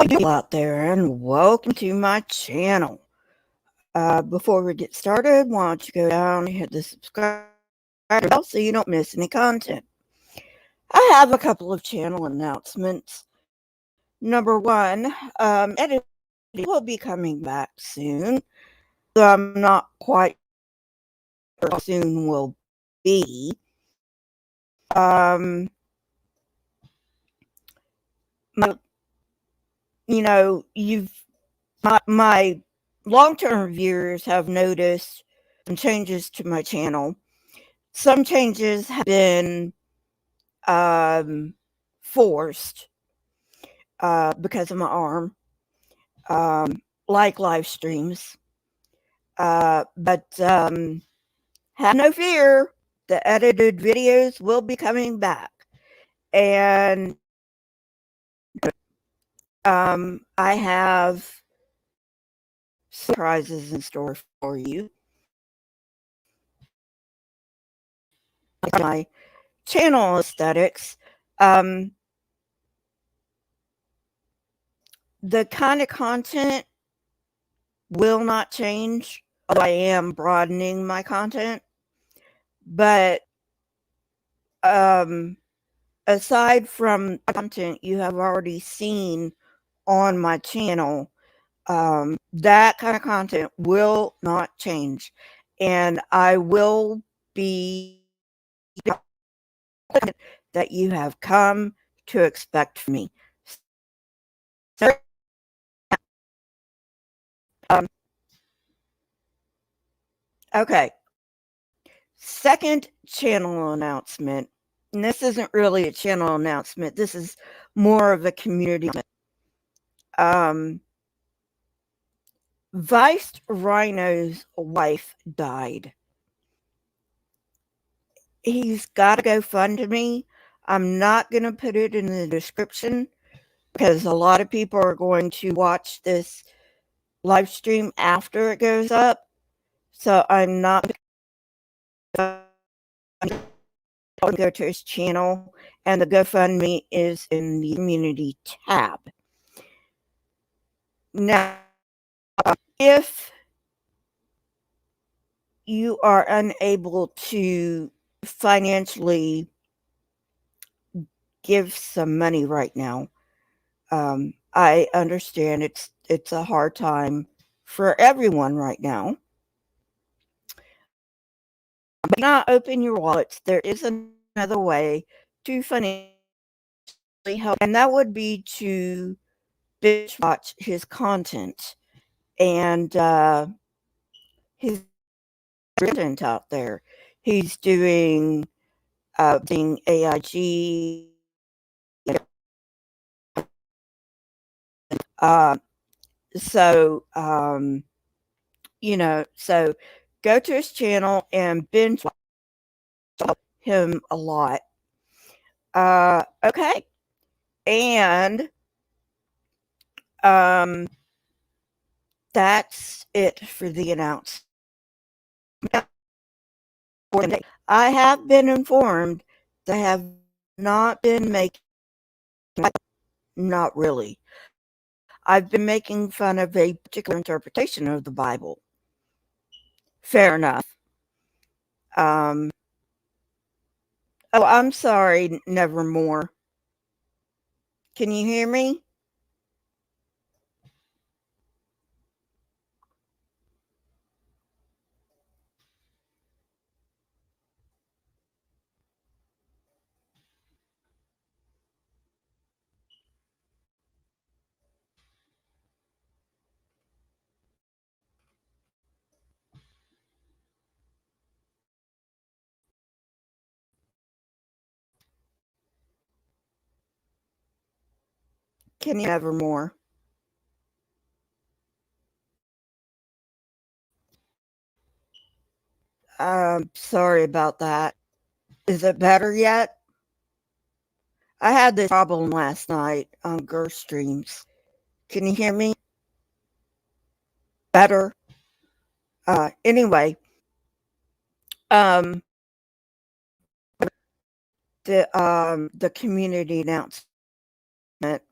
people out there, and welcome to my channel. Before we get started, why don't you go down and hit the subscribe bell so you don't miss any content. I have a couple of channel announcements. Number one, editing will be coming back soon. So I'm not quite sure how soon will be. Um, my, my long-term viewers have noticed some changes to my channel. Some changes have been forced because of my arm, like live streams. But have no fear, the edited videos will be coming back. And I have surprises in store for you. My channel aesthetics. The kind of content will not change, although I am broadening my content. But aside from content you have already seen on my channel, that kind of content will not change. And I will be that you have come to expect from me. So, okay. Second channel announcement. And this isn't really a channel announcement. This is more of a community. Vice Rhino's wife died. He's got a GoFundMe. I'm not going to put it in the description because a lot of people are going to watch this live stream after it goes up. So I'm not going to go to his channel, and the GoFundMe is in the community tab. Now, if you are unable to financially give some money right now, I understand it's a hard time for everyone right now. But not open your wallets. There is another way to financially help, and that would be to binge watch his content and his content out there. He's doing AIG. So so go to his channel and binge watch him a lot. Okay. And that's it for the announcement. I have been informed they have not been making, not really. I've been making fun of a particular interpretation of the Bible. Fair enough. Oh, I'm sorry, Nevermore. Can you hear me? Can you Nevermore? Sorry about that. Is it better yet? I had this problem last night on Girl Streams. Can you hear me? Better? Anyway, um, the community announcement.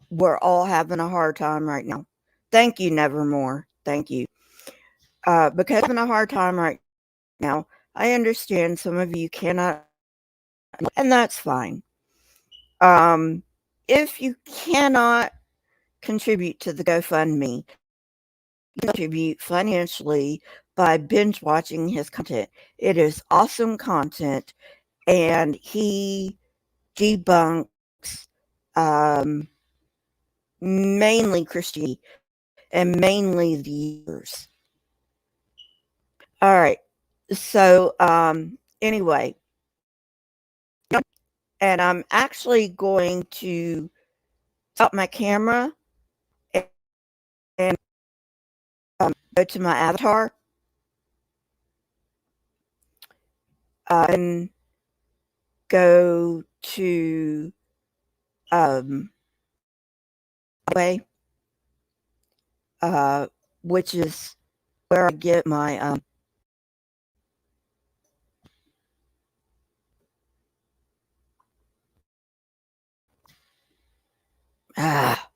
we're all having a hard time right now. Thank you, Nevermore. Thank you. Because I'm having a hard time right now. I understand some of you cannot, and that's fine. Um, if you cannot contribute to the GoFundMe, you can contribute financially by binge watching his content. It is awesome content, and he debunks um, mainly Christianity and mainly the years. All right. So, anyway, and I'm actually going to stop my camera and go to my avatar and go to way, which is where I get my ah,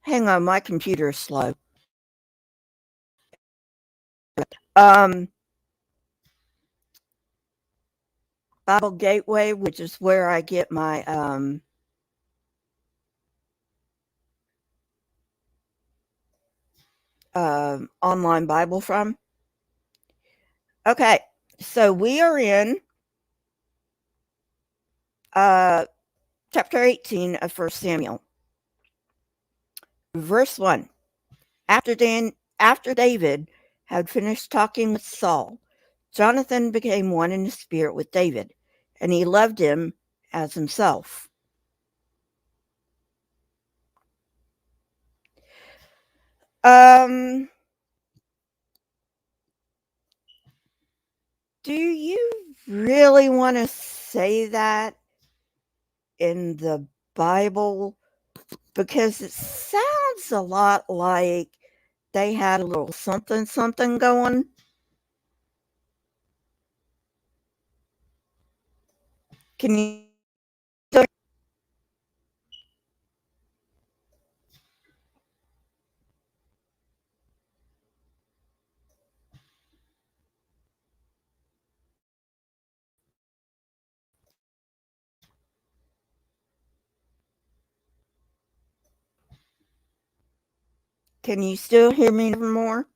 hang on, my computer is slow. Um, Bible Gateway, which is where I get my online Bible from. Okay, so we are in uh, chapter 18 of 1 Samuel, verse 1. After David had finished talking with Saul, Jonathan became one in the spirit with David, and he loved him as himself. Um, do you really want to say that in the Bible? Because it sounds a lot like they had a little something something going. Can you can you still hear me more?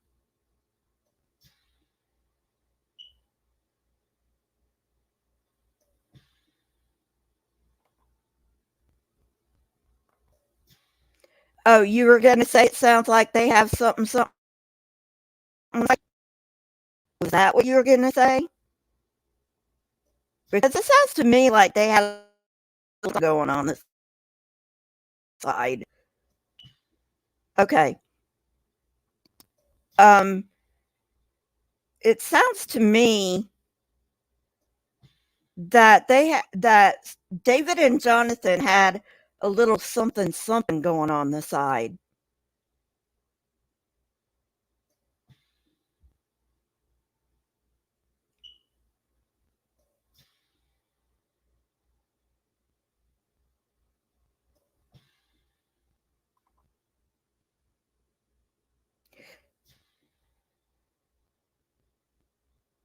Oh, you were going to say it sounds like they have something something. Was that what you were going to say? Because it sounds to me like they had going on this side. Okay. Um, it sounds to me that that David and Jonathan had a little something something going on the side.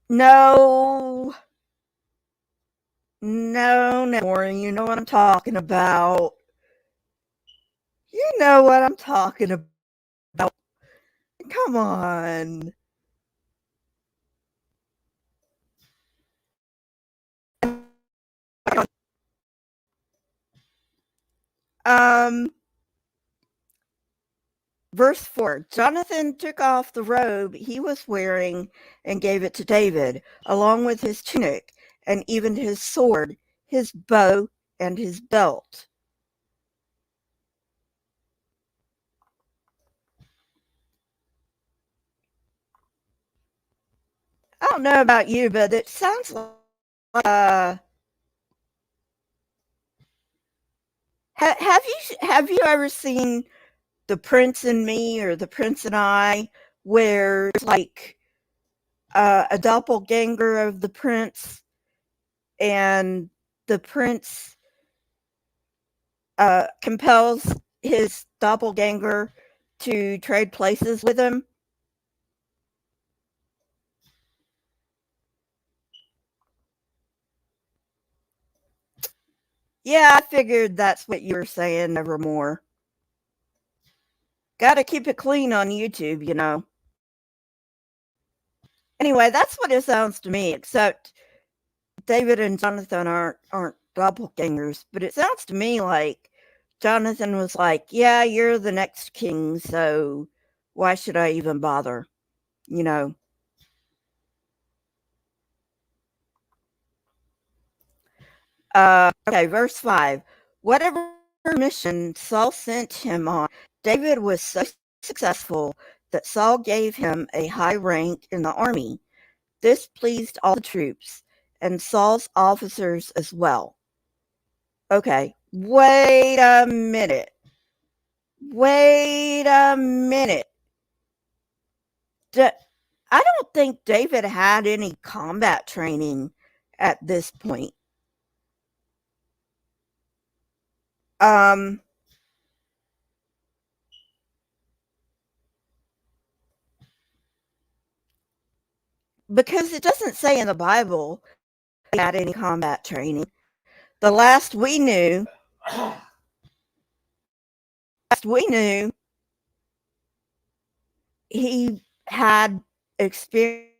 No, no, Warren, you know what I'm talking about. You know what I'm talking about. Come on. Um, Verse 4. Jonathan took off the robe he was wearing and gave it to David, along with his tunic, and even his sword, his bow, and his belt. I don't know about you, but it sounds like have you ever seen The Prince and Me or The Prince and I, where it's like a doppelganger of the prince, and the prince compels his doppelganger to trade places with him? Yeah, I figured that's what you were saying, Nevermore. Gotta keep it clean on YouTube, you know. Anyway, that's what it sounds to me, except David and Jonathan aren't doppelgangers, but it sounds to me like Jonathan was like, "Yeah, you're the next king, so why should I even bother?" You know. Okay, verse 5. Whatever mission Saul sent him on, David was so successful that Saul gave him a high rank in the army. This pleased all the troops and Saul's officers as well. Okay, wait a minute. Wait a minute. I don't think David had any combat training at this point. Um, because it doesn't say in the Bible he had any combat training. The last we knew, he had experience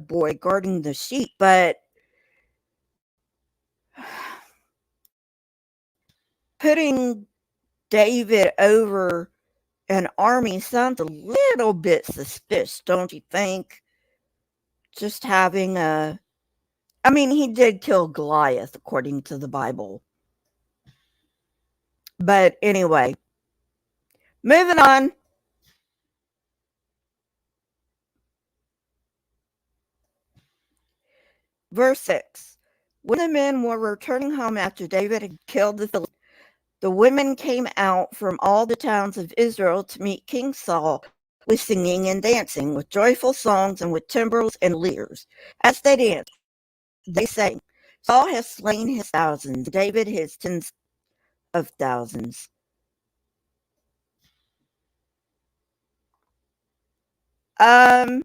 boy guarding the sheep, but putting David over an army sounds a little bit suspicious, don't you think? Just having a I mean, he did kill Goliath according to the Bible. But anyway, moving on. Verse 6. When the men were returning home after David had killed the Philistines, the women came out from all the towns of Israel to meet King Saul with singing and dancing, with joyful songs and with timbrels and lyres. As they danced, they sang, Saul has slain his thousands, David his tens of thousands. Um,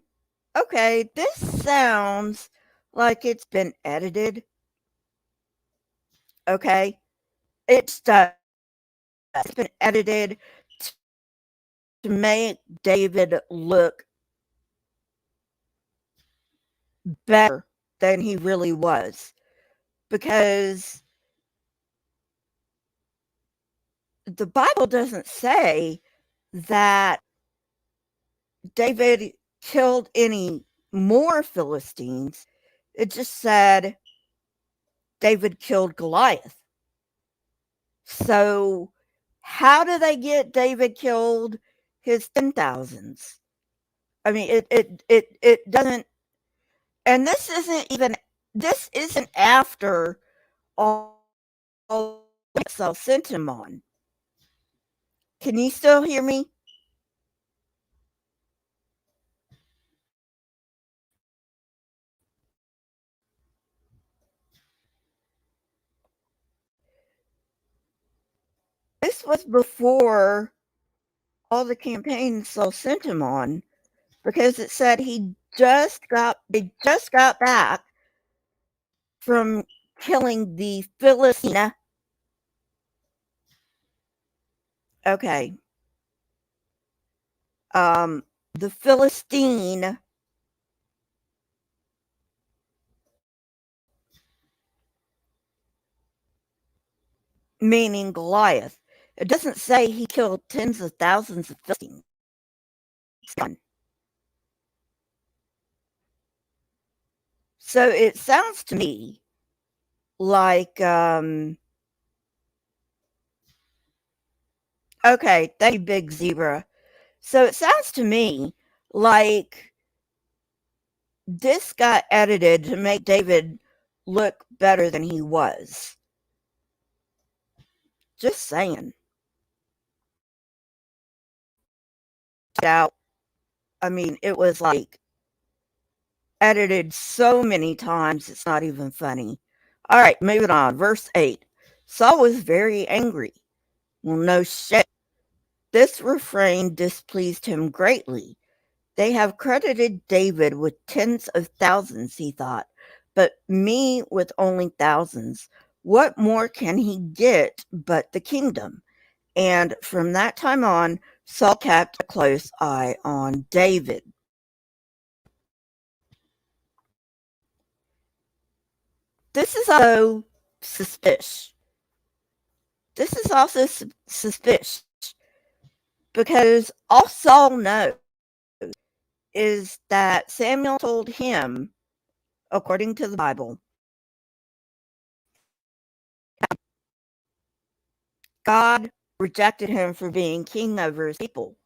okay, this sounds like it's been edited. Okay, it's been edited to make David look better than he really was, because the Bible doesn't say that David killed any more Philistines. It just said David killed Goliath. So, how do they get David killed his 10,000s? I mean, it doesn't, and this isn't after all Saul sent him on. Can you still hear me? This was before all the campaigns Saul sent him on, because it said they just got back from killing the Philistine. Okay. The Philistine, meaning Goliath. It doesn't say he killed tens of thousands of Philistines. So it sounds to me like, okay, thank you, Big Zebra. So it sounds to me like this got edited to make David look better than he was. Just saying. Out. I mean, it was like edited so many times, it's not even funny. All right, moving on. Verse 8. Saul was very angry. Well, no shit. This refrain displeased him greatly. They have credited David with tens of thousands, he thought, but me with only thousands. What more can he get but the kingdom? And from that time on, Saul kept a close eye on David. This is also suspicious. This is also suspicious because all Saul knows is that Samuel told him, according to the Bible, God rejected him for being king over his people.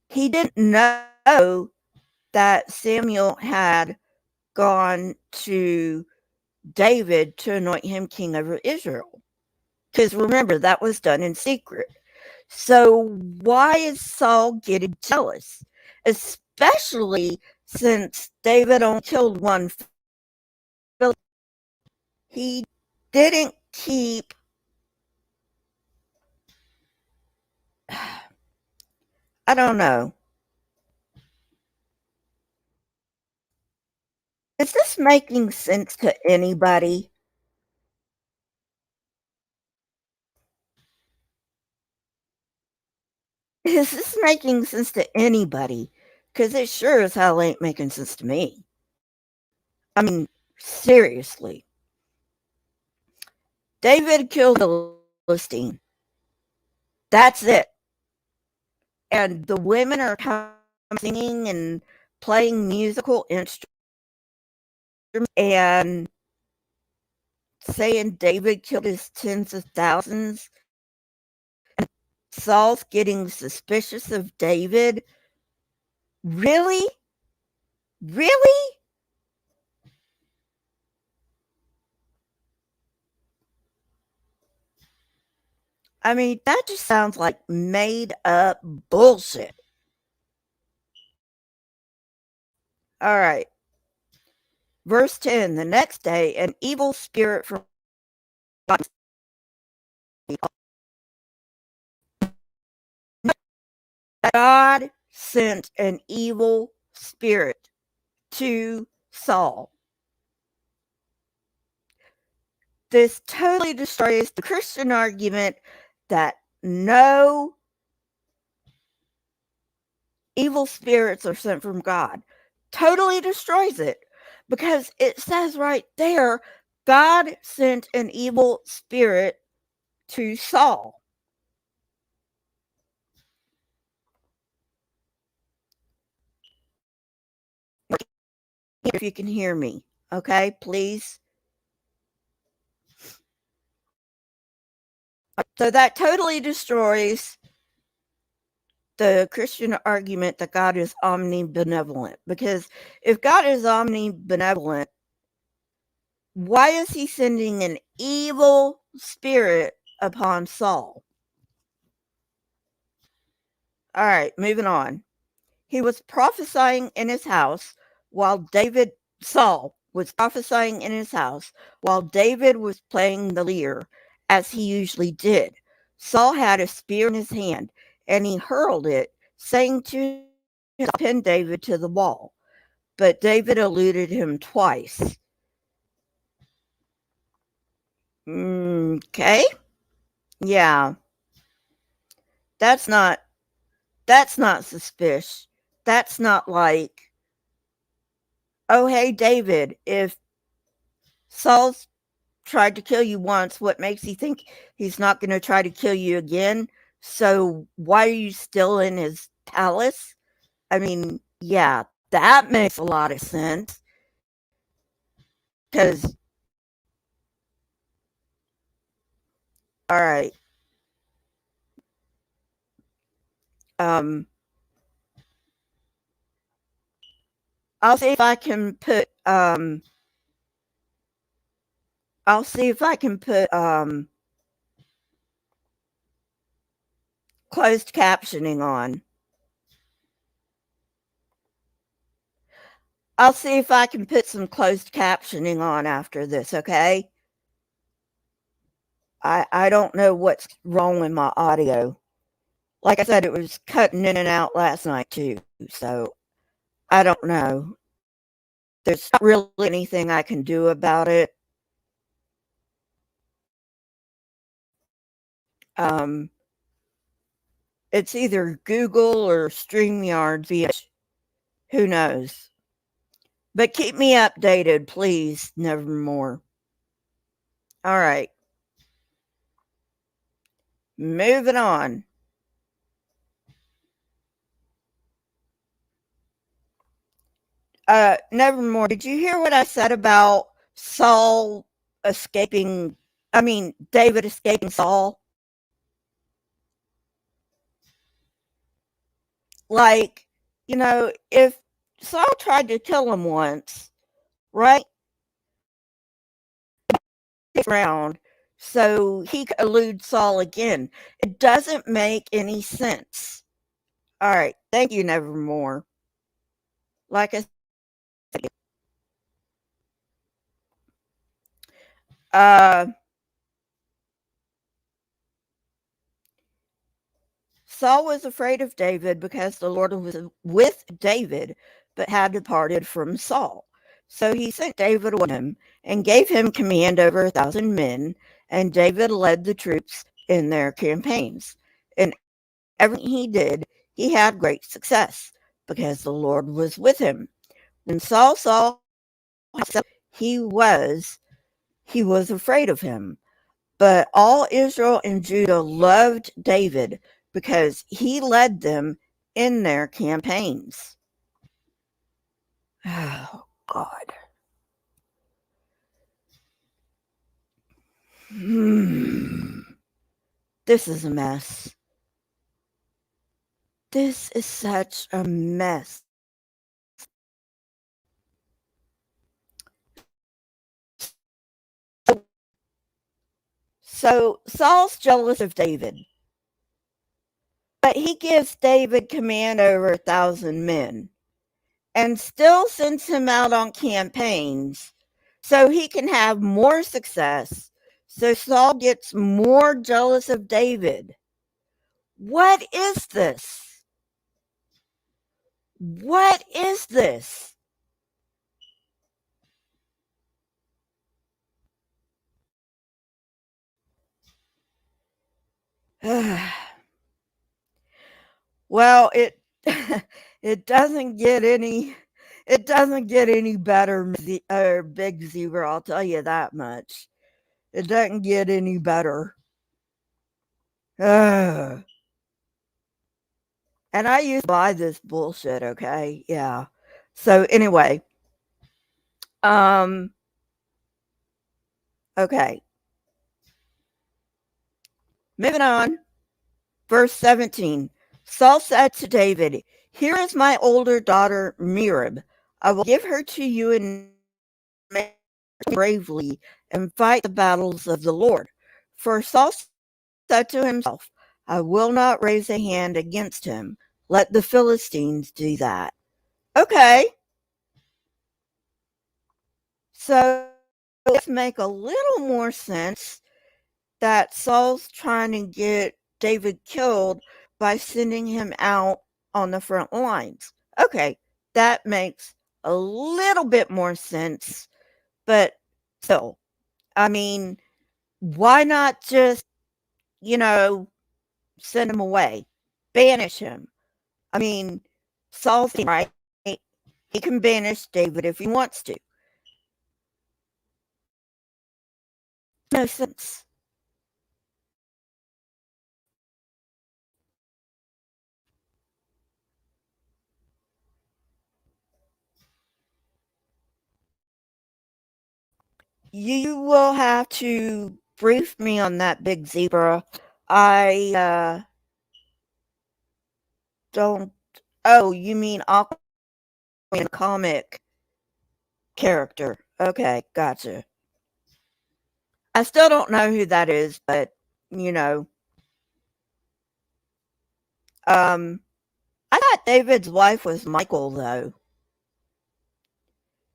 He didn't know that Samuel had gone to David to anoint him king over Israel. Because remember, that was done in secret. So why is Saul getting jealous? Especially since David only killed one Philistine. He didn't keep, I don't know. Is this making sense to anybody? Is this making sense to anybody? Because it sure as hell ain't making sense to me. I mean, seriously. David killed the Philistine. That's it. And the women are singing and playing musical instruments and saying David killed his tens of thousands. And Saul's getting suspicious of David. Really? Really? I mean, that just sounds like made up bullshit. All right. Verse 10. The next day, an evil spirit from God sent an evil spirit to Saul. This totally destroys the Christian argument that no evil spirits are sent from God. Totally destroys it because it says right there God sent an evil spirit to Saul. If you can hear me, okay, please. So that totally destroys the Christian argument that God is omnibenevolent. Because if God is omnibenevolent, why is he sending an evil spirit upon Saul? All right, moving on. He was prophesying in his house while Saul was prophesying in his house while David was playing the lyre, as he usually did. Saul had a spear in his hand, and he hurled it, saying to him, pin David to the wall. But David eluded him twice. Okay. Yeah. That's not suspicious. That's not like, oh hey David, if Saul's tried to kill you once, what makes you think he's not going to try to kill you again? So why are you still in his palace? I mean, yeah, that makes a lot of sense. Because, all right, um, I'll see if I can put, I'll see if I can put, closed captioning on. I'll see if I can put some closed captioning on after this, okay? I don't know what's wrong with my audio. Like I said, it was cutting in and out last night too. So I don't know. There's not really anything I can do about it. Um, it's either Google or StreamYard via who knows. But keep me updated, please, nevermore. All right, moving on. Nevermore, did you hear what I said about Saul escaping? I mean, David escaping Saul? Like, if Saul tried to kill him once, right? Around so he could elude Saul again. It doesn't make any sense. All right, thank you, Nevermore. Like I said, uh, Saul was afraid of David because the Lord was with David, but had departed from Saul. So he sent David with him and gave him command over 1,000 men, and David led the troops in their campaigns. And everything he did, he had great success because the Lord was with him. When Saul saw he was he was afraid of him. But all Israel and Judah loved David because he led them in their campaigns. Oh, God. This is a mess. This is such a mess. So Saul's jealous of David, but he gives David command over 1,000 men and still sends him out on campaigns so he can have more success. So Saul gets more jealous of David. What is this? What is this? Well, it it doesn't get any better, Big Zebra. I'll tell you that much. It doesn't get any better. Ugh. And I used to buy this bullshit. Okay, yeah. So anyway, um, okay, moving on. Verse 17. Saul said to David, "Here is my older daughter Merab. I will give her to you and make her bravely and fight the battles of the Lord." For Saul said to himself, "I will not raise a hand against him. Let the Philistines do that." Okay, so let's make a little more sense that Saul's trying to get David killed by sending him out on the front lines. Okay, that makes a little bit more sense, but still, I mean, why not just, you know, send him away, banish him? I mean, Saul's right. He can banish David if he wants to. No sense. You will have to brief me on that, Big Zebra. I don't. Oh, you mean Aquaman comic character? Okay, gotcha. I still don't know who that is, but you know, um, I thought David's wife was Michael though.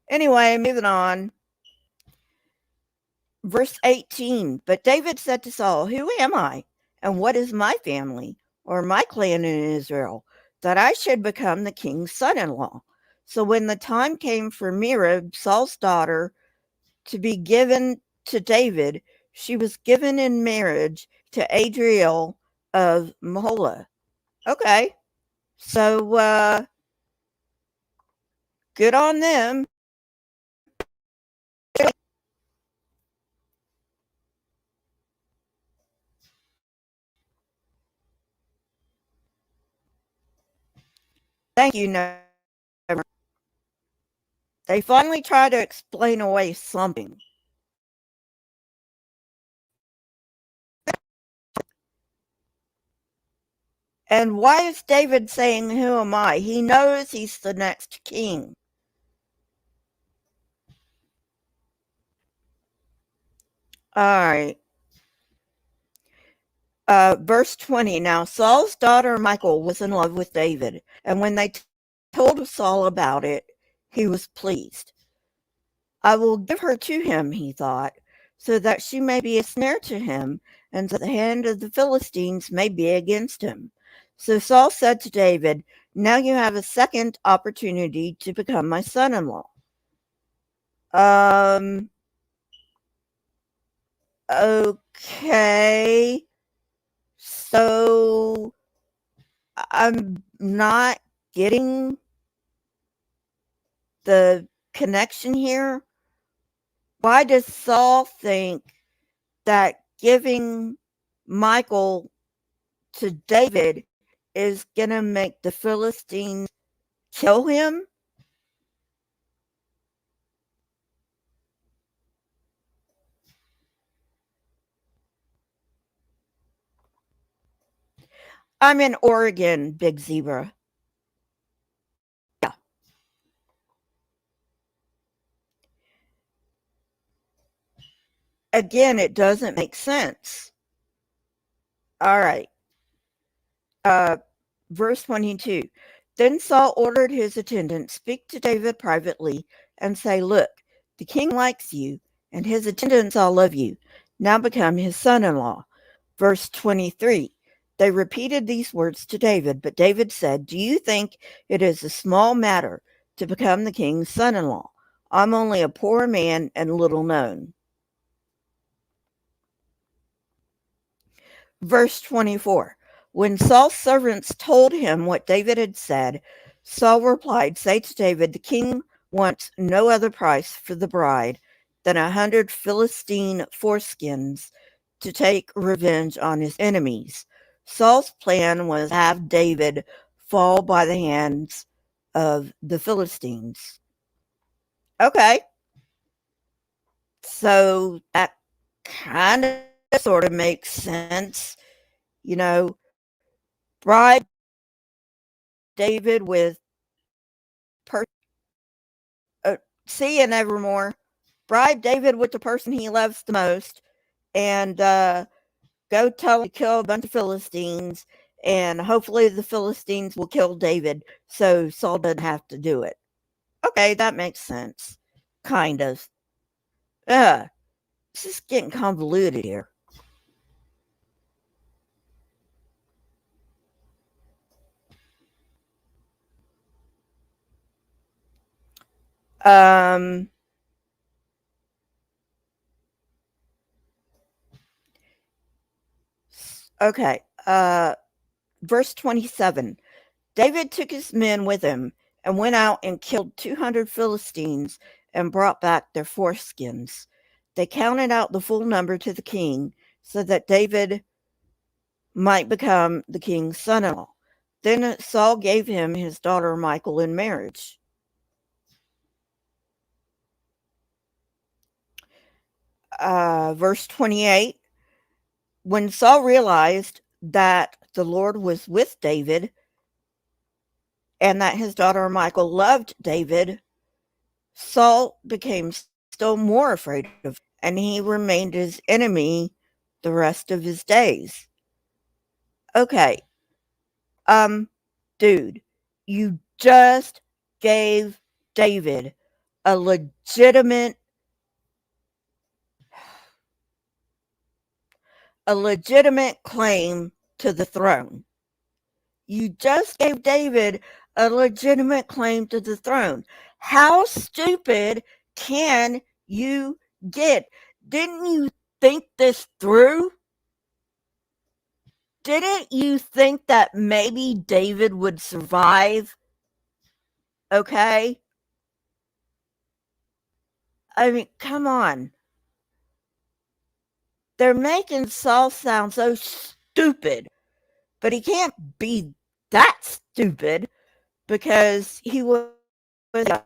Anyway, moving on. Verse 18, but David said to Saul, who am I, and what is my family, or my clan in Israel, that I should become the king's son-in-law? So when the time came for Merab, Saul's daughter, to be given to David, she was given in marriage to Adriel of Mahola. Okay, so good on them. Thank you, Never. They finally try to explain away something. And why is David saying, who am I? He knows he's the next king. All right. Verse 20. Now Saul's daughter Michal was in love with David, and when they told Saul about it, he was pleased. I will give her to him, he thought, so that she may be a snare to him, and that the hand of the Philistines may be against him. So Saul said to David, now you have a second opportunity to become my son-in-law. Okay. So I'm not getting the connection here. Why does Saul think that giving Michal to David is going to make the Philistines kill him? I'm in Oregon, Big Zebra. Yeah. Again, it doesn't make sense. All right. Verse 22. Then Saul ordered his attendants, speak to David privately and say, look, the king likes you and his attendants all love you. Now become his son-in-law. Verse 23. They repeated these words to David, but David said, do you think it is a small matter to become the king's son-in-law? I'm only a poor man and little known. Verse 24. When Saul's servants told him what David had said, Saul replied, say to David, the king wants no other price for the bride than 100 Philistine foreskins to take revenge on his enemies. Saul's plan was to have David fall by the hands of the Philistines. Okay. So that kind of sort of makes sense. You know, bribe David with per- see and evermore. Bribe David with the person he loves the most, and go tell him to kill a bunch of Philistines, and hopefully the Philistines will kill David, so Saul doesn't have to do it. Okay, that makes sense. Kind of. This is getting convoluted here. Um. Okay. Verse 27. David took his men with him and went out and killed 200 Philistines and brought back their foreskins. They counted out the full number to the king so that David might become the king's son-in-law. Then Saul gave him his daughter Michal in marriage. Verse 28. When Saul realized that the Lord was with David and that his daughter Michal loved David, Saul became still more afraid of him, and he remained his enemy the rest of his days. Okay, dude, you just gave David a legitimate a legitimate claim to the throne. You just gave David a legitimate claim to the throne. How stupid can you get? Didn't you think this through? Didn't you think that maybe David would survive? Okay? I mean, come on. They're making Saul sound so stupid, but he can't be that stupid because he was a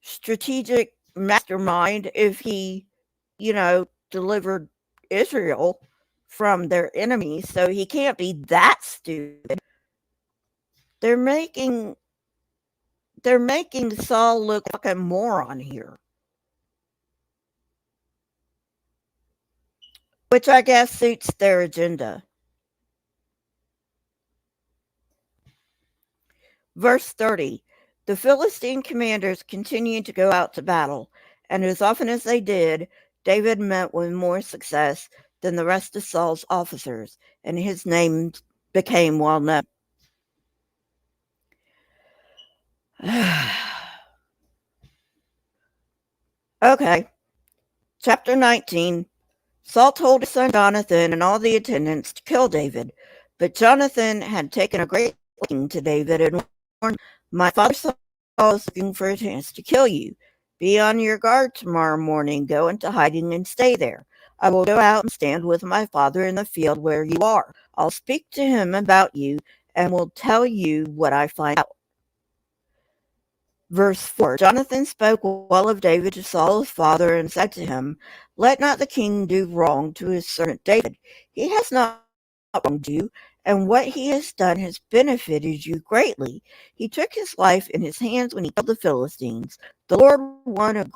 strategic mastermind if he, delivered Israel from their enemies. So he can't be that stupid. They're making they're making Saul look like a moron here. Which I guess suits their agenda. Verse 30. The Philistine commanders continued to go out to battle, and as often as they did, David met with more success than the rest of Saul's officers, and his name became well known. Okay, chapter 19. Saul told his son Jonathan and all the attendants to kill David, but Jonathan had taken a great liking to David and warned, my father Saul is looking for a chance to kill you. Be on your guard tomorrow morning. Go into hiding and stay there. I will go out and stand with my father in the field where you are. I'll speak to him about you and will tell you what I find out. Verse 4. Jonathan spoke well of David to Saul his father and said to him, let not the king do wrong to his servant David. He has not wronged you, and what he has done has benefited you greatly. He took his life in his hands when he killed the Philistines. The Lord won a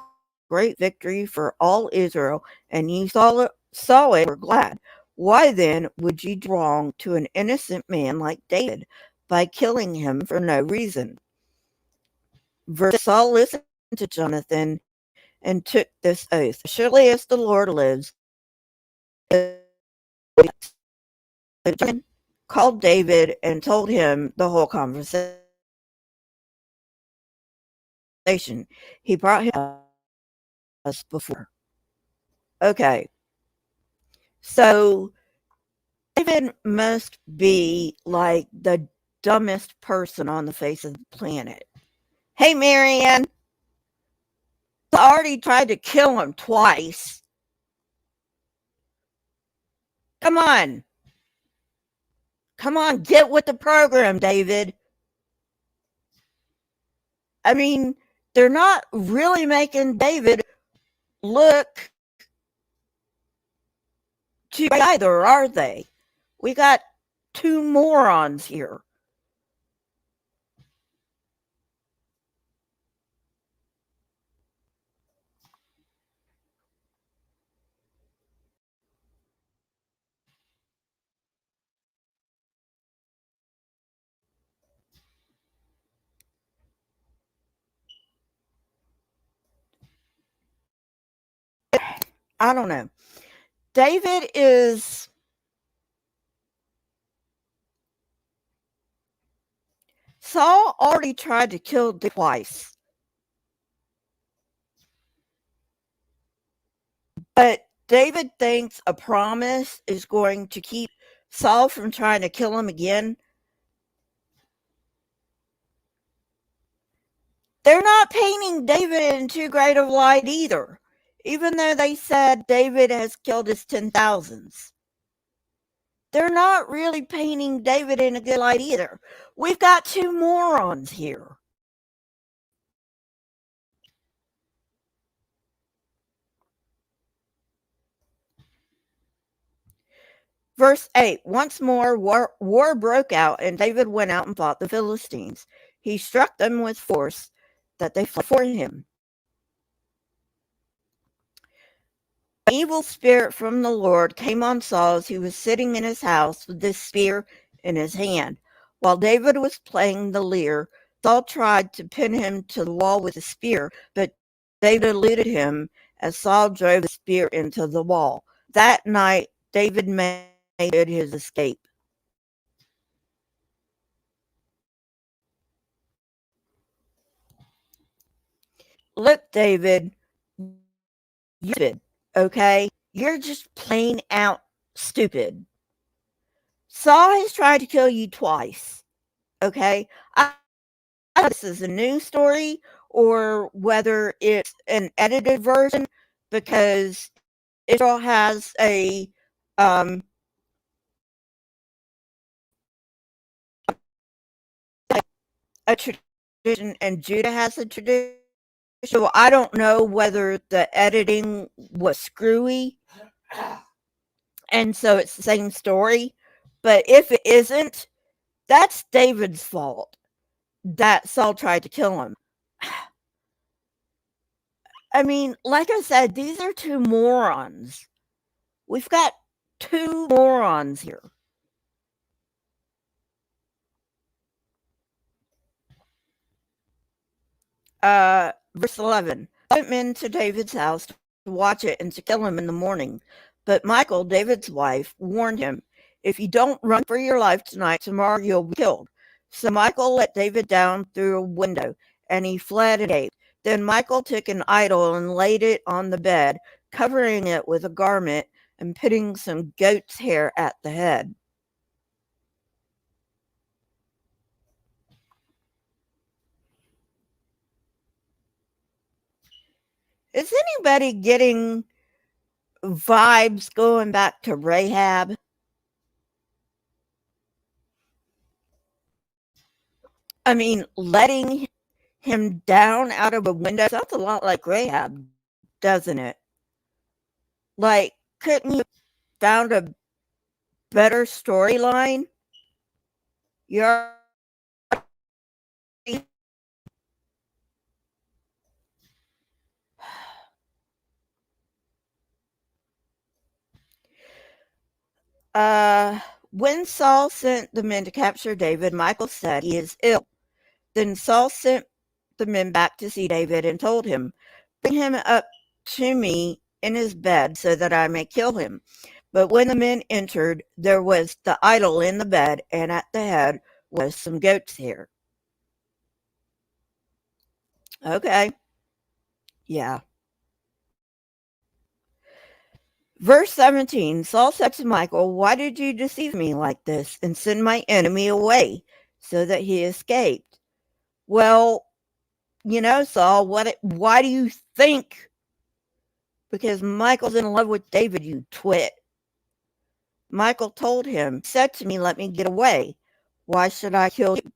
great victory for all Israel, and you saw it and were glad. Why then would you do wrong to an innocent man like David by killing him for no reason? Verse Saul listened to Jonathan and took this oath. Surely as the Lord lives, Jonathan called David and told him the whole conversation. He brought him us before. Okay, so David must be like the dumbest person on the face of the planet. Hey, Marianne, I already tried to kill him twice. Come on. Come on, get with the program, David. I mean, they're not really making David look too bad either, are they? We got two morons here. I don't know. David is Saul already tried to kill David twice. But David thinks a promise is going to keep Saul from trying to kill him again. They're not painting David in too great of light either, even though they said David has killed his 10,000s. They're not really painting David in a good light either. We've got two morons here. Verse 8. Once more war broke out, and David went out and fought the Philistines. He struck them with force that they fled for him. An evil spirit from the Lord came on Saul as he was sitting in his house with this spear in his hand. While David was playing the lyre, Saul tried to pin him to the wall with a spear, but David eluded him as Saul drove the spear into the wall. That night, David made good his escape. Look, David, you're stupid, okay? You're just plain out stupid. Saul has tried to kill you twice, okay? I don't know if this is a new story or whether it's an edited version because Israel has um, a tradition and Judah has a tradition. So I don't know whether the editing was screwy and so it's the same story. But if it isn't, that's David's fault that Saul tried to kill him. I mean, like I said, these are two morons. We've got two morons here. Verse 11. Saul went men to David's house to watch it and to kill him in the morning. But Michal, David's wife, warned him, if you don't run for your life tonight, tomorrow you'll be killed. So Michal let David down through a window, and he fled and escaped. Then Michal took an idol and laid it on the bed, covering it with a garment and putting some goat's hair at the head. Is anybody getting vibes going back to Rahab? I mean, letting him down out of a window sounds a lot like Rahab, doesn't it? Like, couldn't you found a better storyline? You already uh when Saul sent the men to capture David, Michal said he is ill. Then Saul sent the men back to see David and told him, bring him up to me in his bed so that I may kill him. But when the men entered, there was the idol in the bed, and at the head was some goat's hair. Okay, yeah. Verse 17, Saul said to Michal, why did you deceive me like this and send my enemy away so that he escaped? Well, Saul, why do you think? Because Michael's in love with David, you twit. Michal told him, said to me, let me get away. Why should I kill you?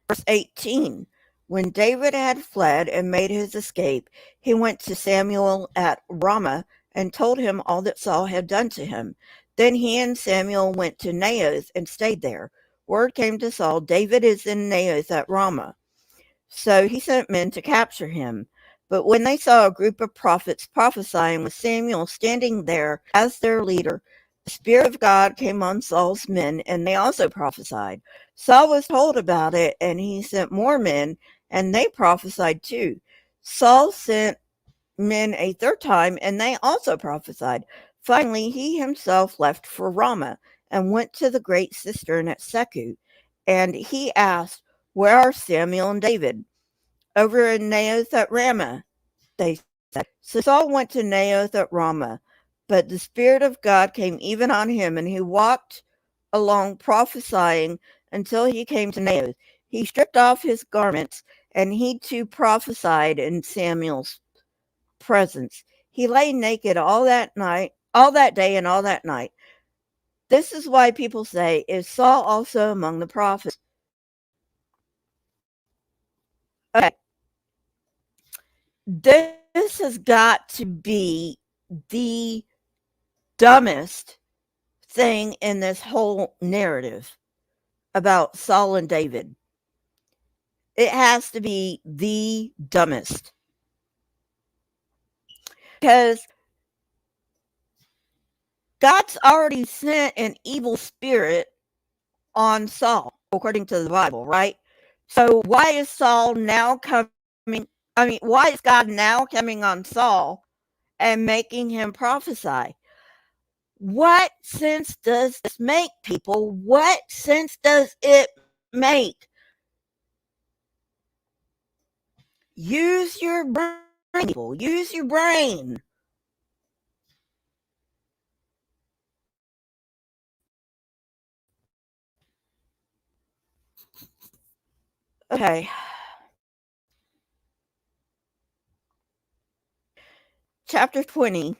Verse 18, when David had fled and made his escape, he went to Samuel at Ramah and told him all that Saul had done to him. Then he and Samuel went to Naioth and stayed there. Word came to Saul, David is in Naioth at Ramah. So he sent men to capture him. But when they saw a group of prophets prophesying with Samuel standing there as their leader, the Spirit of God came on Saul's men, and they also prophesied. Saul was told about it, and he sent more men, and they prophesied too. Saul sent men a third time, and they also prophesied. Finally, he himself left for Ramah and went to the great cistern at Secu. And he asked, where are Samuel and David? Over in Naioth at Ramah, they said. So Saul went to Naioth at Ramah, but the Spirit of God came even on him, and he walked along prophesying until he came to Naioth. He stripped off his garments, and he too prophesied in Samuel's presence. He lay naked all that night, all that day, and all that night. This is why people say, is Saul also among the prophets? Okay, this has got to be the dumbest thing in this whole narrative about Saul and David. It has to be the dumbest. Because God's already sent an evil spirit on Saul, according to the Bible, right? So why is Saul now coming? I mean, why is God now coming on Saul and making him prophesy. What sense does this make, people? What sense does it make? Use your brain, people. Use your brain. Okay. Chapter 20.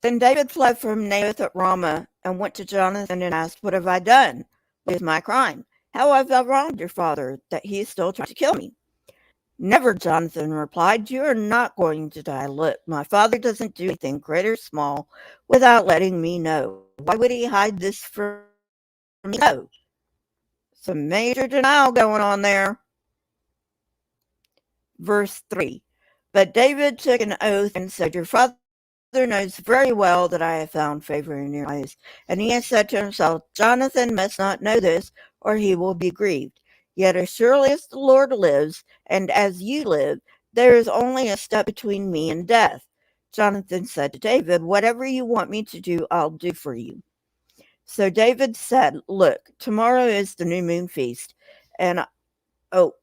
Then David fled from Naboth at Ramah and went to Jonathan and asked, "What have I done? What is my crime? How have I wronged your father that he is still trying to kill me?" "Never," Jonathan replied. "You are not going to die. Look, my father doesn't do anything, great or small, without letting me know. Why would he hide this from me? No. Some major denial going on there." Verse 3. But David took an oath and said, "Your father knows very well that I have found favor in your eyes." And he has said to himself, "Jonathan must not know this, or he will be grieved. Yet as surely as the Lord lives, and as you live, there is only a step between me and death." Jonathan said to David, "Whatever you want me to do, I'll do for you." So David said, "Look, tomorrow is the new moon feast, and oh,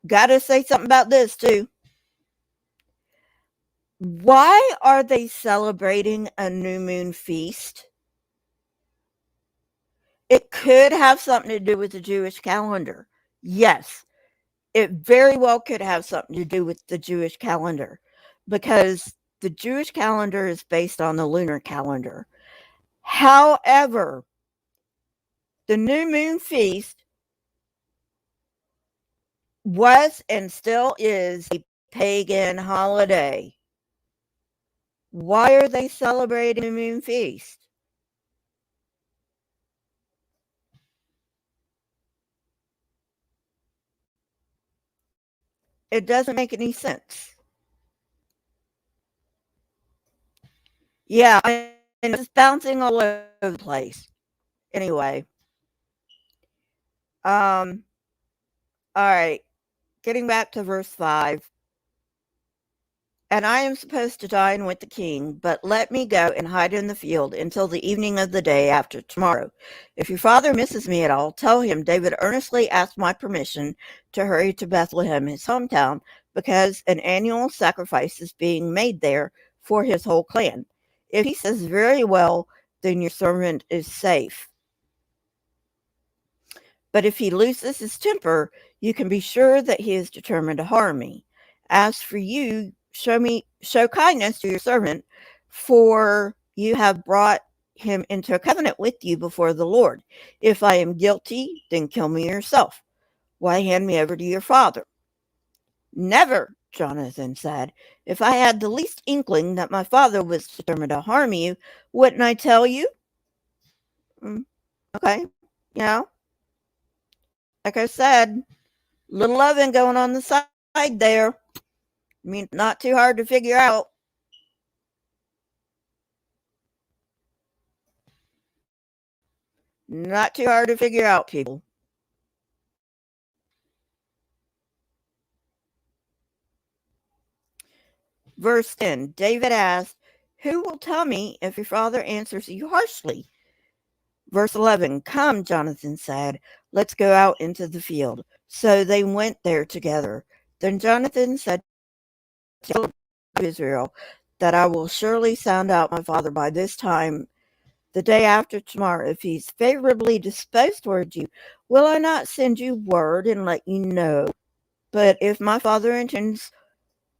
gotta say something about this too. Why are they celebrating a new moon feast? It could have something to do with the Jewish calendar. Yes, it very well could have something to do with the Jewish calendar, because the Jewish calendar is based on the lunar calendar. However, the new moon feast was and still is a pagan holiday. Why are they celebrating the moon feast? It doesn't make any sense. Yeah, and it's bouncing all over the place. Anyway, um, all right, getting back to verse 5. "And I am supposed to dine with the king, but let me go and hide in the field until the evening of the day after tomorrow. If your father misses me at all, tell him David earnestly asked my permission to hurry to Bethlehem, his hometown, because an annual sacrifice is being made there for his whole clan. If he says, 'Very well,' then your servant is safe. But if he loses his temper, you can be sure that he is determined to harm me. As for you, show kindness to your servant, for you have brought him into a covenant with you before the Lord. If I am guilty, then kill me yourself. Why hand me over to your father?" "Never," Jonathan said. "If I had the least inkling that my father was determined to harm you, wouldn't I tell you?" Mm, okay. You know, like I said, little oven going on the side there. I mean, not too hard to figure out. Not too hard to figure out, people. Verse 10. David asked, "Who will tell me if your father answers you harshly?" Verse 11. "Come," Jonathan said, "let's go out into the field." So they went there together. Then Jonathan said to Israel, "That I will surely sound out my father by this time the day after tomorrow. If he's favorably disposed towards you, will I not send you word and let you know? But if my father intends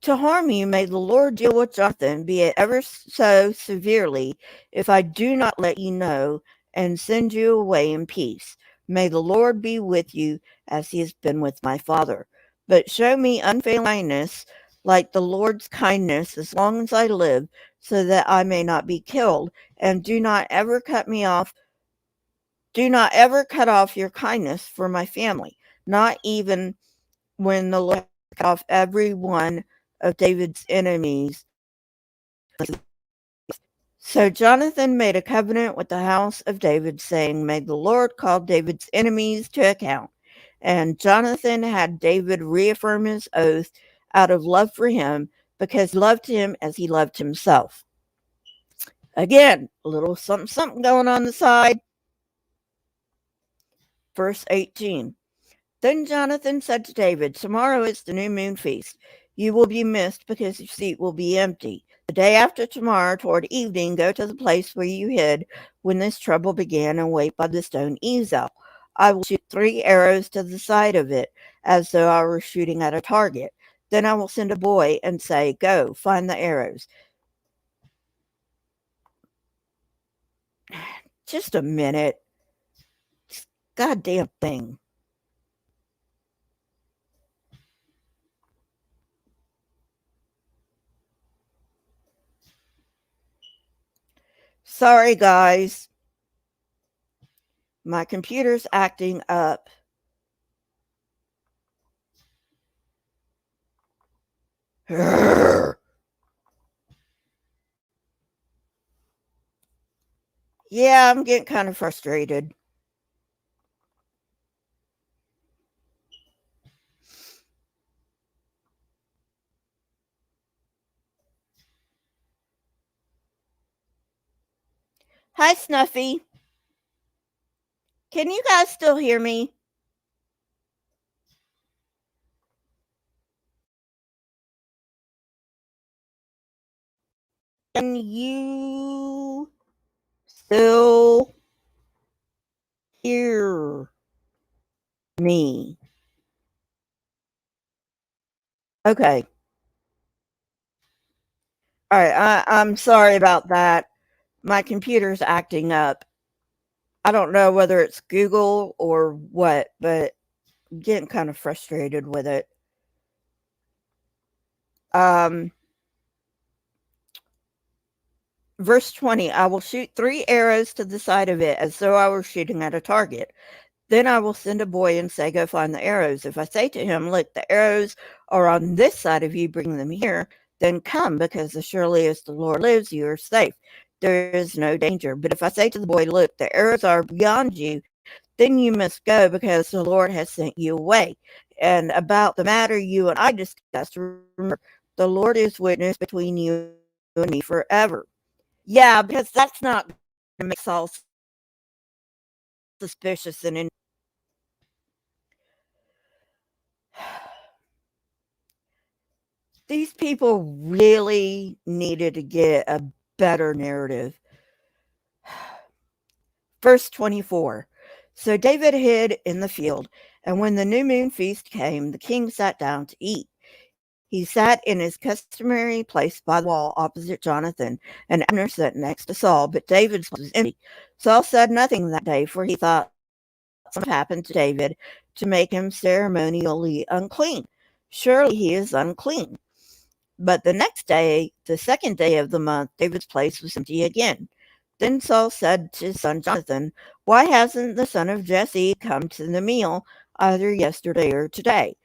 to harm you, may the Lord deal with Jonathan, be it ever so severely, if I do not let you know and send you away in peace. May the Lord be with you as he has been with my father. But show me unfailing kindness like the Lord's kindness as long as I live, so that I may not be killed, and do not ever cut me off. Do not ever cut off your kindness for my family, not even when the Lord cut off every one of David's enemies." So Jonathan made a covenant with the house of David, saying, "May the Lord call David's enemies to account." And Jonathan had David reaffirm his oath out of love for him, because he loved him as he loved himself. Again, a little something, something going on the side. Verse 18. Then Jonathan said to David, tomorrow is the new moon feast. You will be missed because your seat will be empty. The day after tomorrow, toward evening, go to the place where you hid when this trouble began and wait by the stone Ezel. I will shoot 3 arrows to the side of it, as though I were shooting at a target. Then I will send a boy and say, go, find the arrows. Just a minute. This goddamn thing. Sorry, guys. My computer's acting up. Yeah, I'm getting kind of frustrated. Hi, Snuffy. Can you guys still hear me? Can you still hear me? Okay. All right. I'm sorry about that. My computer's acting up. I don't know whether it's Google or what, but I'm getting kind of frustrated with it. Um, Verse 20, I will shoot 3 arrows to the side of it as though I were shooting at a target. Then I will send a boy and say, go find the arrows. If I say to him, look, the arrows are on this side of you, bring them here, then come, because as surely as the Lord lives, you are safe. There is no danger. But if I say to the boy, look, the arrows are beyond you, then you must go, because the Lord has sent you away. And about the matter you and I discussed, remember, the Lord is witness between you and me forever. Yeah, because that's not going to make Saul suspicious and these people really needed to get a better narrative. Verse 24. So David hid in the field, and when the new moon feast came, the king sat down to eat. He sat in his customary place by the wall opposite Jonathan, and Abner sat next to Saul, but David's place was empty. Saul said nothing that day, for he thought something happened to David to make him ceremonially unclean. Surely he is unclean. But the next day, the second day of the month, David's place was empty again. Then Saul said to his son Jonathan, why hasn't the son of Jesse come to the meal either yesterday or today?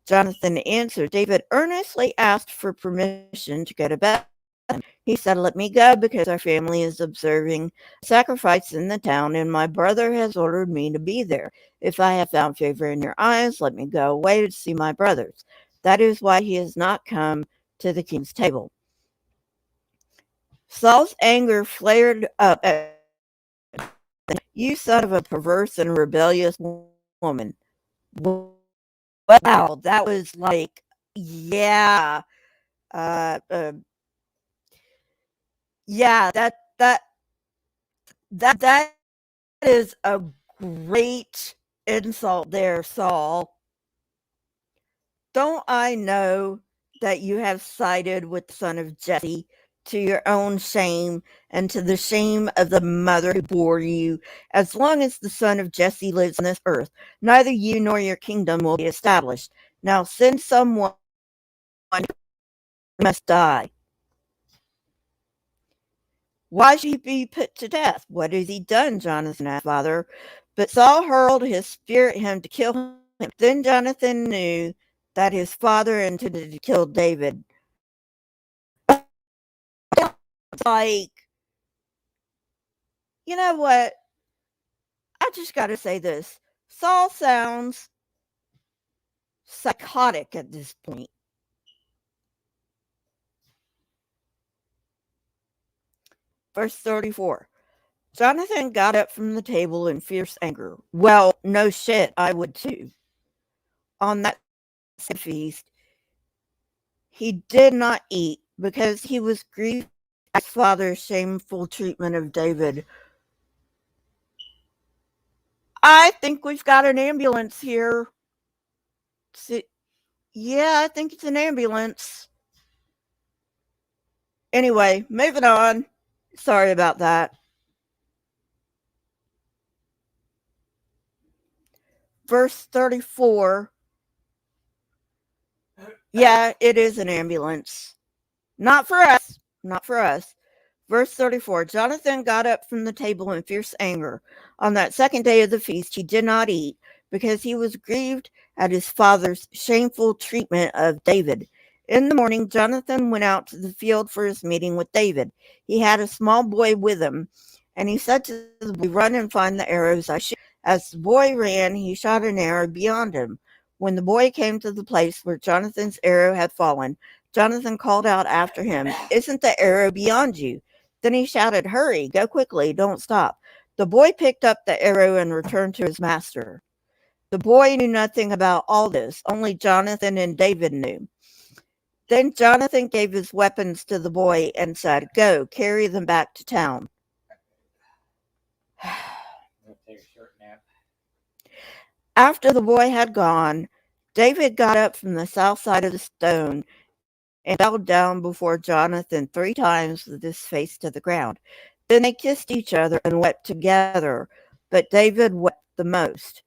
Jonathan answered, David earnestly asked for permission to go to Bethlehem. He said, let me go because our family is observing a sacrifice in the town and my brother has ordered me to be there. If I have found favor in your eyes, let me go away to see my brothers. That is why he has not come to the king's table. Saul's anger flared up at you son of a perverse and rebellious woman. Wow, that was like, yeah, uh, uh yeah, that is a great insult there, Saul. Don't I know that you have sided with the son of Jesse to your own shame and to the shame of the mother who bore you? As long as the son of Jesse lives on this earth, neither you nor your kingdom will be established. Now send someone who must die. Why should he be put to death? What has he done? Jonathan asked father. But Saul hurled his spear at him to kill him. Then Jonathan knew that his father intended to kill David. It's like, you know what? I just got to say this. Saul sounds psychotic at this point. Verse 34. Jonathan got up from the table in fierce anger. Well, no shit, I would too. On that feast, he did not eat because he was grieved at his father's shameful treatment of David. I think we've got an ambulance here. Yeah, I think it's an ambulance. Anyway, moving on. Sorry about that. Verse 34. Yeah, it is an ambulance. Not for us. Not for us. Verse 34. Jonathan got up from the table in fierce anger. On that second day of the feast, he did not eat because he was grieved at his father's shameful treatment of David. In the morning, Jonathan went out to the field for his meeting with David. He had a small boy with him, and he said to the boy, run and find the arrows I shoot. As the boy ran, he shot an arrow beyond him. When the boy came to the place where Jonathan's arrow had fallen, Jonathan called out after him, isn't the arrow beyond you? Then he shouted, hurry, go quickly, don't stop. The boy picked up the arrow and returned to his master. The boy knew nothing about all this, only Jonathan and David knew. Then Jonathan gave his weapons to the boy and said, go, carry them back to town. Take a short nap. After the boy had gone, David got up from the south side of the stone and bowed down before Jonathan 3 times with his face to the ground. Then they kissed each other and wept together, but David wept the most.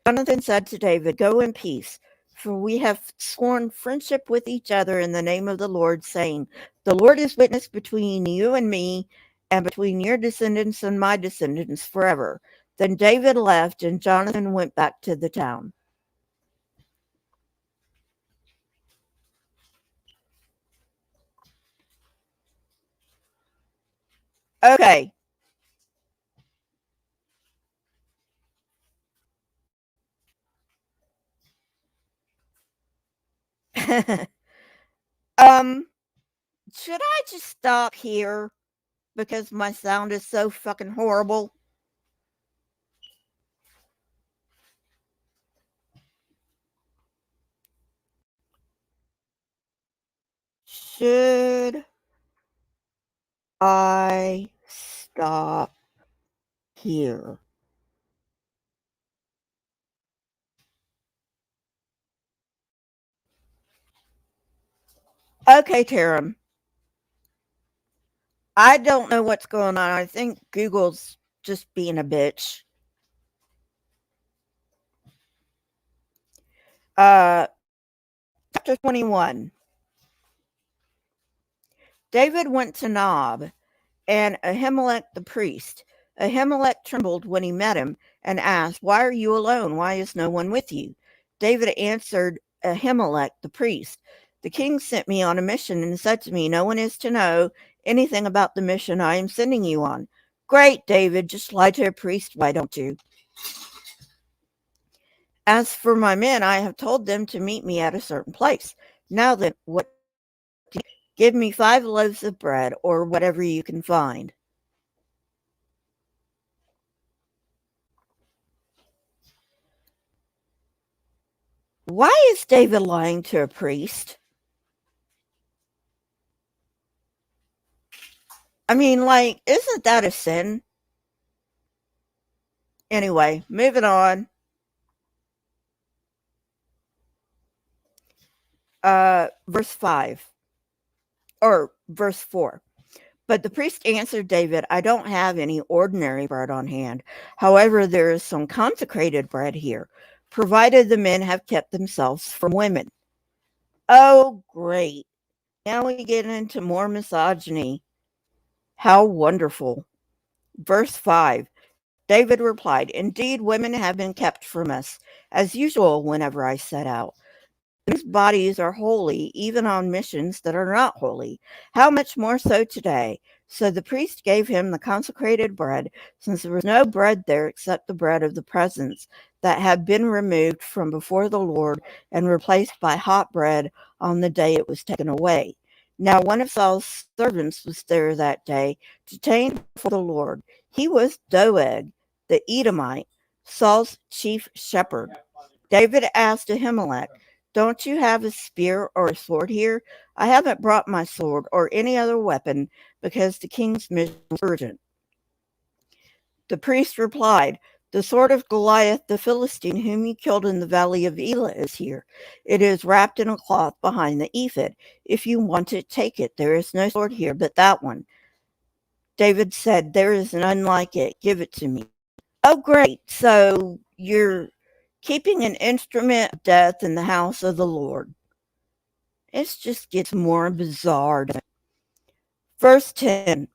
Jonathan said to David, go in peace, for we have sworn friendship with each other in the name of the Lord, saying, the Lord is witness between you and me, and between your descendants and my descendants forever. Then David left, and Jonathan went back to the town. Okay. Should I just stop here because my sound is so fucking horrible? Should I stop here? Okay, Taram. I don't know what's going on. I think Google's just being a bitch. Chapter 21. David went to Nob and Ahimelech the priest. Ahimelech trembled when he met him and asked, why are you alone? Why is no one with you? David answered Ahimelech the priest, the king sent me on a mission and said to me, no one is to know anything about the mission I am sending you on. Great, David, just lie to a priest, why don't you? As for my men, I have told them to meet me at a certain place. Now then, what do you give me 5 loaves of bread or whatever you can find. Why is David lying to a priest? I mean, like, isn't that a sin? Anyway, moving on. Verse 5. Or verse 4. But the priest answered David, I don't have any ordinary bread on hand. However, there is some consecrated bread here, provided the men have kept themselves from women. Oh, great. Now we get into more misogyny. How wonderful. Verse 5. David replied, indeed, women have been kept from us, as usual whenever I set out. Men's bodies are holy, even on missions that are not holy. How much more so today? So the priest gave him the consecrated bread, since there was no bread there except the bread of the presence that had been removed from before the Lord and replaced by hot bread on the day it was taken away. Now one of Saul's servants was there that day, detained before the Lord. He was Doeg, the Edomite, Saul's chief shepherd. David asked Ahimelech, "Don't you have a spear or a sword here? I haven't brought my sword or any other weapon because the king's mission was urgent." The priest replied, "The sword of Goliath the Philistine, whom you killed in the valley of Elah, is here. It is wrapped in a cloth behind the ephod. If you want it, take it. There is no sword here but that one." David said, "There is none like it. Give it to me." Oh, great. So you're keeping an instrument of death in the house of the Lord. It just gets more bizarre. Verse 10.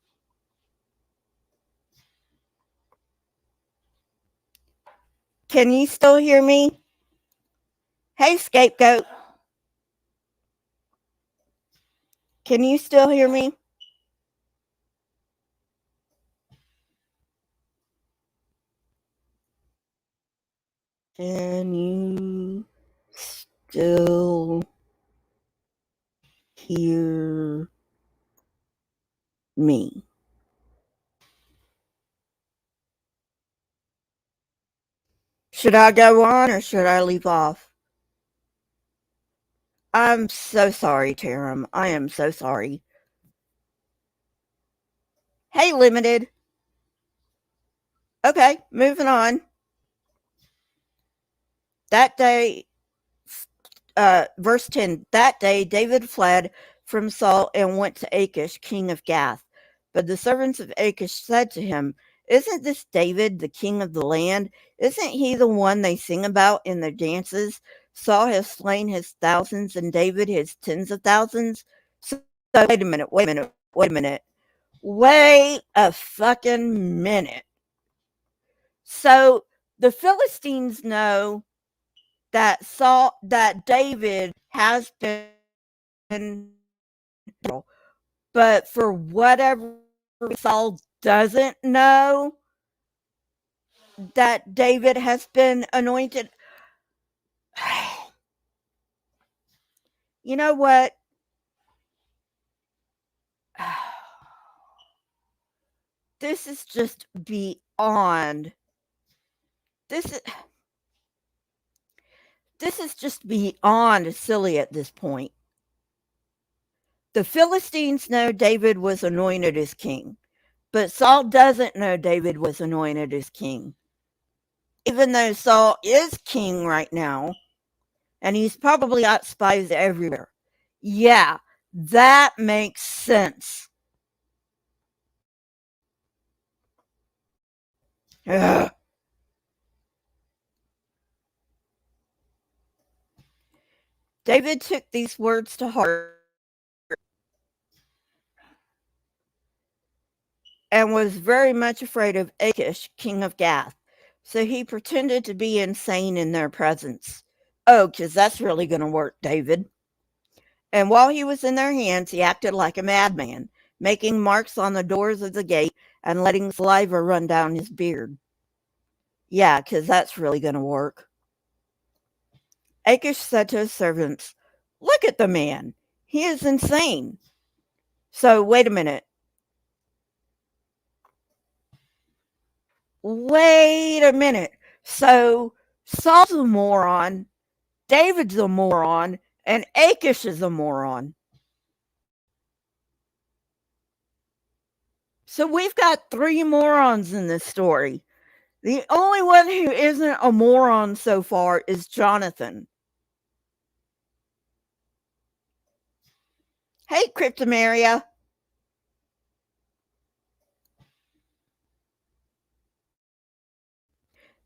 Can you still hear me? Hey, scapegoat. Can you still hear me? Can you still hear me? Should I go on or should I leave off? I'm so sorry, Taram. I am so sorry. Hey, Limited. Okay, moving on. That day, verse 10, that day David fled from Saul and went to Achish, king of Gath. But the servants of Achish said to him, "Isn't this David, the king of the land? Isn't he the one they sing about in their dances? Saul has slain his thousands and David his tens of thousands." So wait a minute, wait a minute, wait a minute. Wait a fucking minute. So the Philistines know that David has been, but for whatever Saul doesn't know that David has been anointed. You know what? This is just beyond. This is this is just beyond silly at this point. The Philistines know David was anointed as king, but Saul doesn't know David was anointed as king. Even though Saul is king right now, and he's probably got spies everywhere. Yeah, that makes sense. Ugh. David took these words to heart and was very much afraid of Achish, king of Gath. So he pretended to be insane in their presence. Oh, because that's really going to work, David. And while he was in their hands, he acted like a madman, making marks on the doors of the gate and letting saliva run down his beard. Yeah, because that's really going to work. Achish said to his servants, "Look at the man. He is insane." So, wait a minute. Wait a minute. So, Saul's a moron, David's a moron, and Achish is a moron. So, we've got three morons in this story. The only one who isn't a moron so far is Jonathan. Hey, Cryptomaria.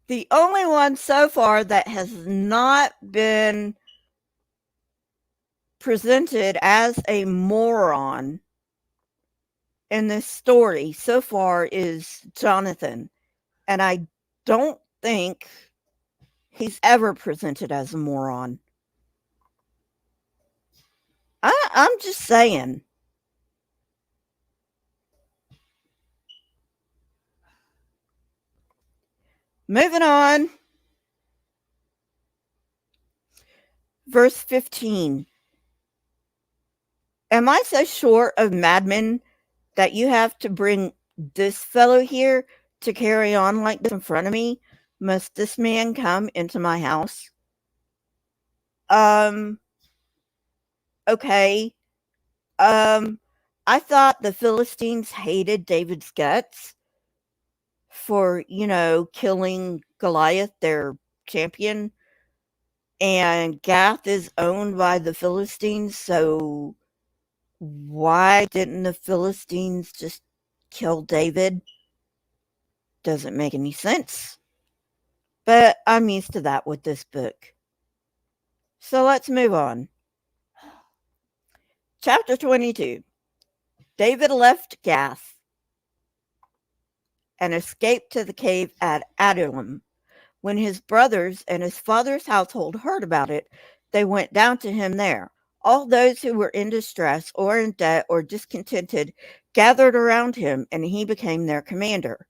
The only one so far that has not been presented as a moron in this story so far is Jonathan. And I don't think he's ever presented as a moron. I'm just saying. Moving on. Verse 15. Am I so short of madmen that you have to bring this fellow here to carry on like this in front of me? Must this man come into my house? Um, okay. Um, I thought the Philistines hated David's guts for, killing Goliath, their champion. And Gath is owned by the Philistines, so why didn't the Philistines just kill David? Doesn't make any sense. But I'm used to that with this book. So let's move on. Chapter 22. David left Gath and escaped to the cave at Adelum. When his brothers and his father's household heard about it, they went down to him there. All those who were in distress or in debt or discontented gathered around him, and he became their commander.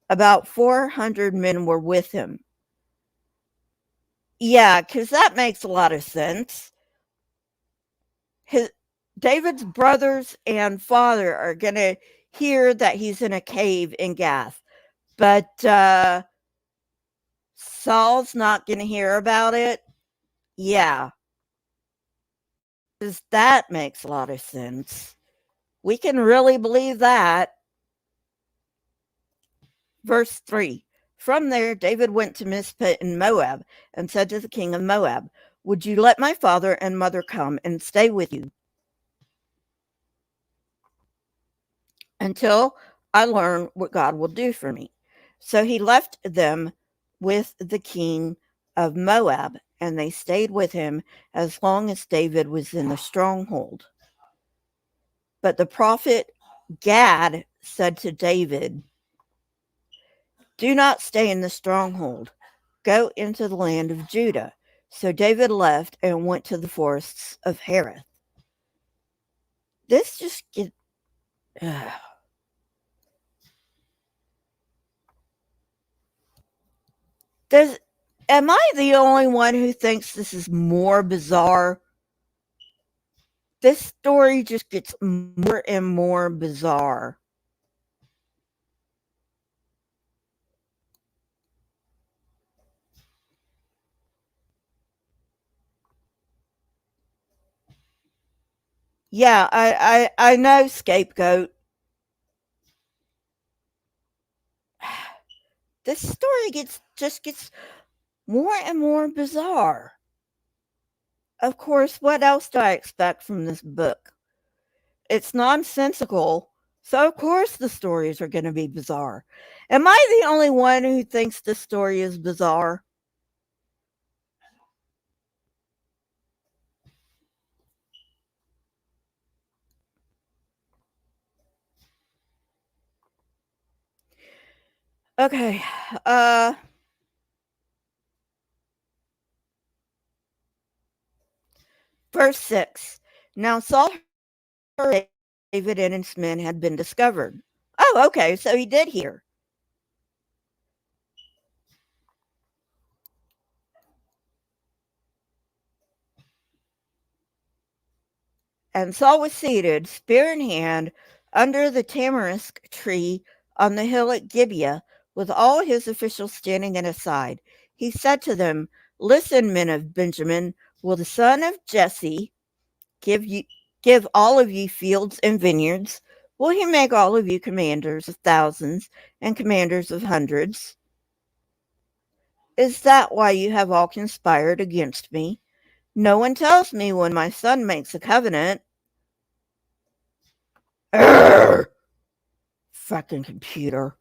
About 400 men were with him. Yeah, because that makes a lot of sense. His David's brothers and father are going to hear that he's in a cave in Gath, but Saul's not going to hear about it. Yeah, because that makes a lot of sense. We can really believe that. Verse 3. From there, David went to Mizpah in Moab and said to the king of Moab, "Would you let my father and mother come and stay with you until I learn what God will do for me?" So he left them with the king of Moab, and they stayed with him as long as David was in the stronghold. But the prophet Gad said to David, "Do not stay in the stronghold. Go into the land of Judah." So David left and went to the forests of Hereth. This just get. Does Am I the only one who thinks this is more bizarre? This story just gets more and more bizarre. Yeah, I know, scapegoat. This story gets more and more bizarre. Of course, what else do I expect from this book? It's nonsensical, so of course the stories are going to be bizarre. Am I the only one who thinks this story is bizarre? Okay, verse 6. Now Saul heard David and his men had been discovered. Oh, okay, so he did hear. And Saul was seated, spear in hand, under the tamarisk tree on the hill at Gibeah, with all his officials standing at his side. He said to them, "Listen, men of Benjamin, will the son of Jesse give all of you fields and vineyards? Will he make all of you commanders of thousands and commanders of hundreds? Is that why you have all conspired against me? No one tells me when my son makes a covenant." Urgh! Fucking computer.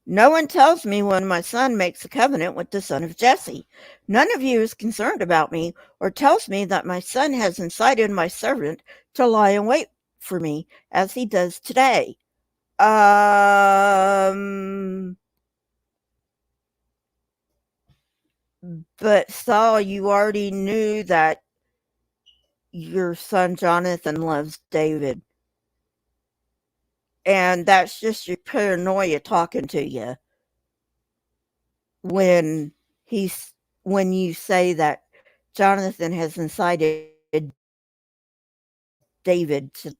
"No one tells me when my son makes a covenant with the son of Jesse. None of you is concerned about me or tells me that my son has incited my servant to lie in wait for me as he does today." But Saul, you already knew that your son Jonathan loves David. And that's just your paranoia talking to you when he's when you say that Jonathan has incited David to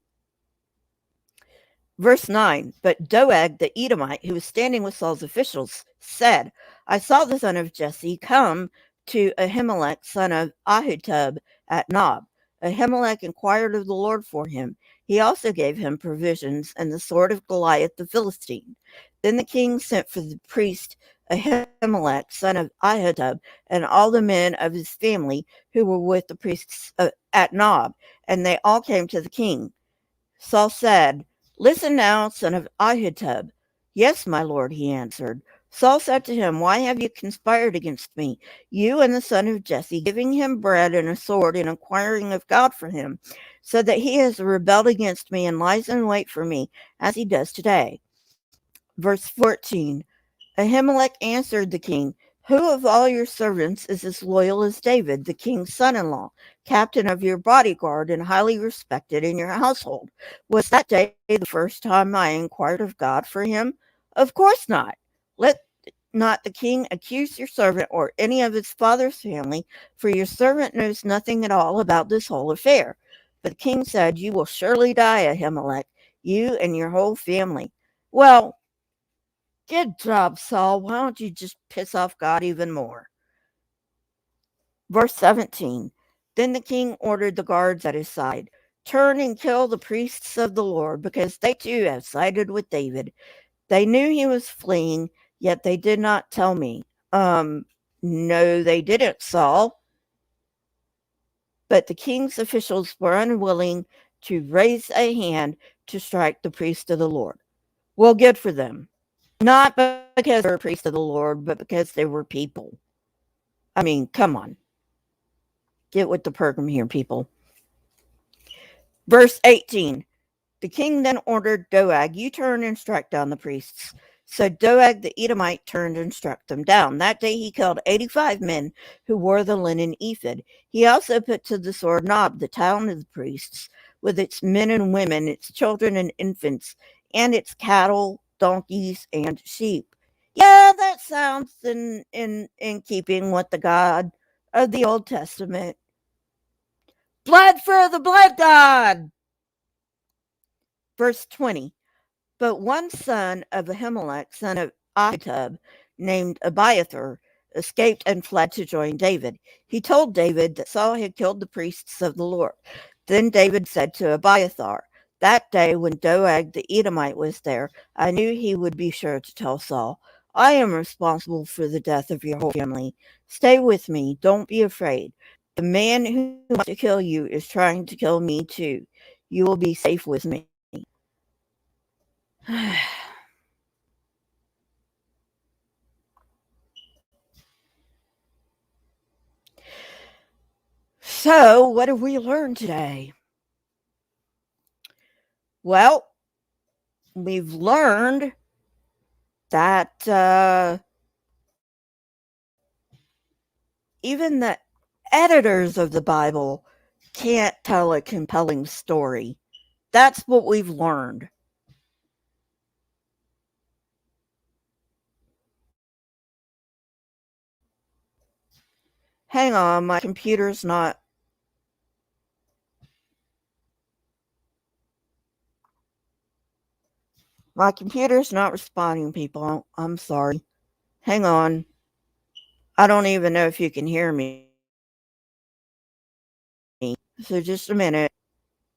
Verse 9, but Doeg the Edomite, who was standing with Saul's officials, said, I saw the son of Jesse come to Ahimelech, son of Ahitub, at Nob. Ahimelech inquired of the Lord for him. He also gave him provisions and the sword of Goliath the Philistine. Then the king sent for the priest Ahimelech, son of Ahitub, and all the men of his family who were with the priests at Nob, and they all came to the king. Saul said, Listen now, son of Ahitub. Yes, my lord, he answered. Saul said to him, Why have you conspired against me, you and the son of Jesse, giving him bread and a sword and inquiring of God for him, so that he has rebelled against me and lies in wait for me, as he does today? Verse 14. Ahimelech answered the king, Who of all your servants is as loyal as David, the king's son-in-law, captain of your bodyguard and highly respected in your household? Was that day the first time I inquired of God for him? Of course not. Let not the king accuse your servant or any of his father's family, for your servant knows nothing at all about this whole affair. But the king said, You will surely die, Ahimelech, you and your whole family. Well, good job, Saul. Why don't you just piss off God even more? Verse 17. Then the king ordered the guards at his side, Turn and kill the priests of the Lord, because they too have sided with David. They knew he was fleeing, yet they did not tell me. No, they didn't, Saul. But the king's officials were unwilling to raise a hand to strike the priest of the Lord. Well, good for them. Not because they were priests of the Lord, but because they were people. I mean, come on. Get with the program here, people. Verse 18. The king then ordered Doeg, You turn and strike down the priests. So Doeg the Edomite turned and struck them down. That day he killed 85 men who wore the linen ephod. He also put to the sword Nob, the town of the priests, with its men and women, its children and infants, and its cattle, donkeys, and sheep. Yeah, that sounds in keeping with the God of the Old Testament. Blood for the blood god! Verse 20. But one son of Ahimelech, son of Ahitub, named Abiathar, escaped and fled to join David. He told David that Saul had killed the priests of the Lord. Then David said to Abiathar, That day when Doeg the Edomite was there, I knew he would be sure to tell Saul, I am responsible for the death of your whole family. Stay with me. Don't be afraid. The man who wants to kill you is trying to kill me too. You will be safe with me. So, what have we learned today? Well, we've learned that even the editors of the Bible can't tell a compelling story. That's what we've learned. Hang on, my computer's not responding, people. I'm sorry. Hang on. I don't even know if you can hear me. So just a minute.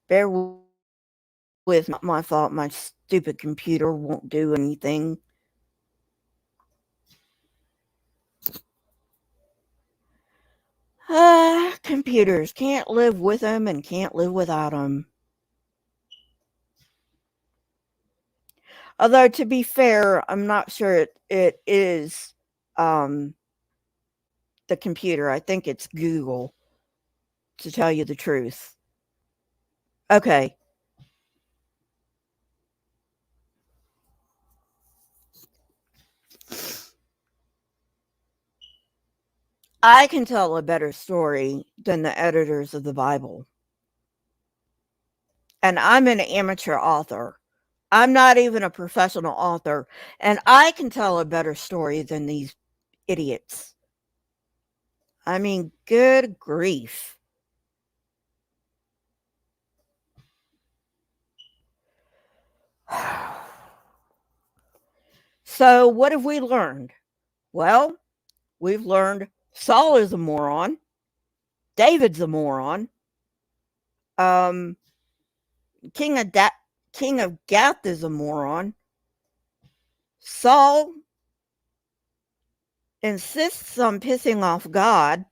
Bear with me. Not my fault. My stupid computer won't do anything. Computers. Can't live with them and can't live without them. Although, to be fair, I'm not sure it is the computer. I think it's Google, to tell you the truth. Okay. I can tell a better story than the editors of the Bible. And I'm an amateur author. I'm not even a professional author. And I can tell a better story than these idiots. I mean, good grief. So, what have we learned? Well, we've learned Saul is a moron, David's a moron, um, King of King of Gath is a moron. Saul insists on pissing off God.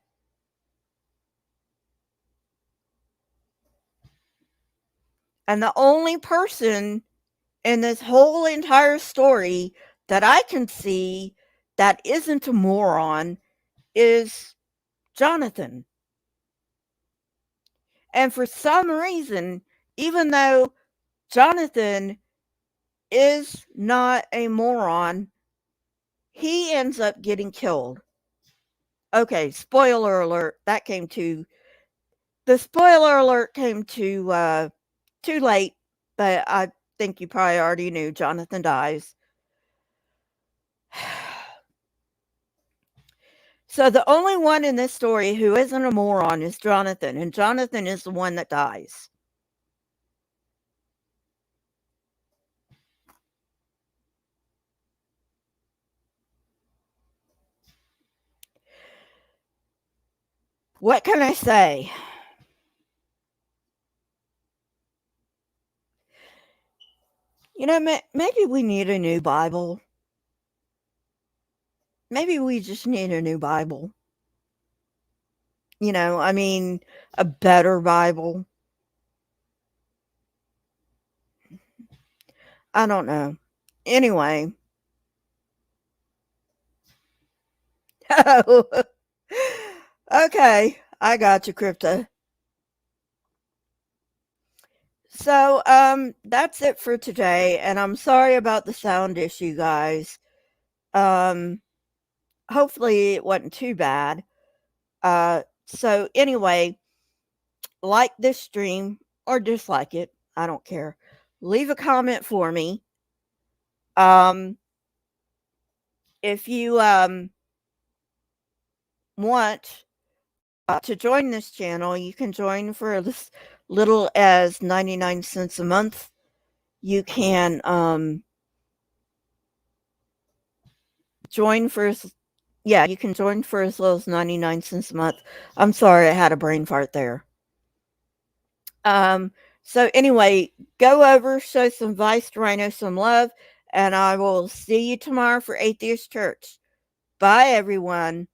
And the only person in this whole entire story that I can see that isn't a moron is Jonathan. And for some reason, even though Jonathan is not a moron, he ends up getting killed. Okay, spoiler alert. The spoiler alert came too late, but I think you probably already knew Jonathan dies. So the only one in this story who isn't a moron is Jonathan, and Jonathan is the one that dies. What can I say? You know, maybe we need a new Bible. Maybe we just need a new Bible. I mean, a better Bible. I don't know. Anyway. Okay, I got you, Crypto. So, that's it for today, and I'm sorry about the sound issue, guys. Um, hopefully it wasn't too bad. So anyway, like this stream or dislike it, I don't care. Leave a comment for me. If you want to join this channel, you can join for as little as 99 cents a month. You can join for you can join for as little as 99 cents a month. I'm sorry, I had a brain fart there. So anyway, go over, show some Vice Rhino some love, and I will see you tomorrow for Atheist Church. Bye, everyone.